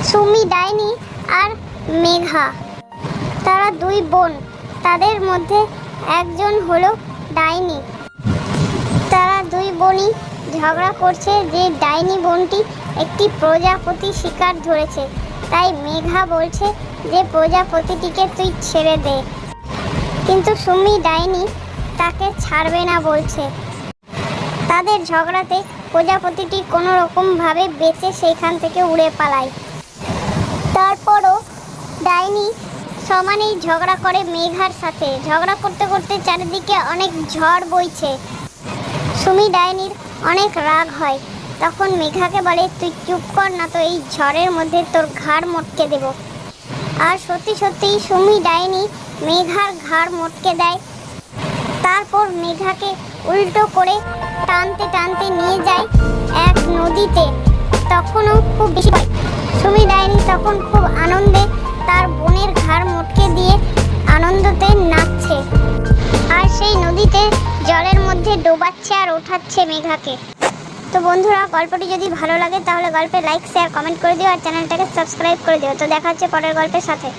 সুমি ডাইনি আর মেঘা, তারা দুই বোন। তাদের মধ্যে একজন হলো ডাইনি। তারা দুই বোনই ঝগড়া করছে যে ডাইনি বোনটি একটি প্রজাপতি শিকার ধরেছে, তাই মেঘা বলছে যে প্রজাপতিটিকে তুই ছেড়ে দে, কিন্তু সুমি ডাইনি তাকে ছাড়বে না বলছে। তাদের ঝগড়াতে প্রজাপতিটি কোনো রকমভাবে বেঁচে সেইখান থেকে উড়ে পালায়। তারপরও ডাইনি সমানেই ঝগড়া করে মেঘার সাথে। ঝগড়া করতে করতে চারিদিকে অনেক ঝড় বইছে। সুমি ডাইনির অনেক রাগ হয়, তখন মেঘাকে বলে তুই চুপ কর না তো এই ঝড়ের মধ্যে তোর ঘাড় মটকে দেব। আর সত্যি সত্যিই সুমি ডাইনি মেঘার ঘাড় মটকে দেয়। তারপর মেঘাকে উল্টো করে টানতে টানতে নিয়ে যায় এক নদীতে। তখনও খুব বেশি ভয়। সুমি ডাইনি তখন খুব আনন্দে তার বোনের ঘাড় মটকে দিয়ে আনন্দতে নাচছে, আর সেই নদীতে জলের মধ্যে ডোবাচ্ছে আর ওঠাচ্ছে মেঘাকে। তো বন্ধুরা, গল্পটি যদি ভালো লাগে তাহলে গল্পে লাইক, শেয়ার, কমেন্ট করে দিও আর চ্যানেলটাকে সাবস্ক্রাইব করে দিও। তো দেখা হচ্ছে পরের গল্পের সাথে।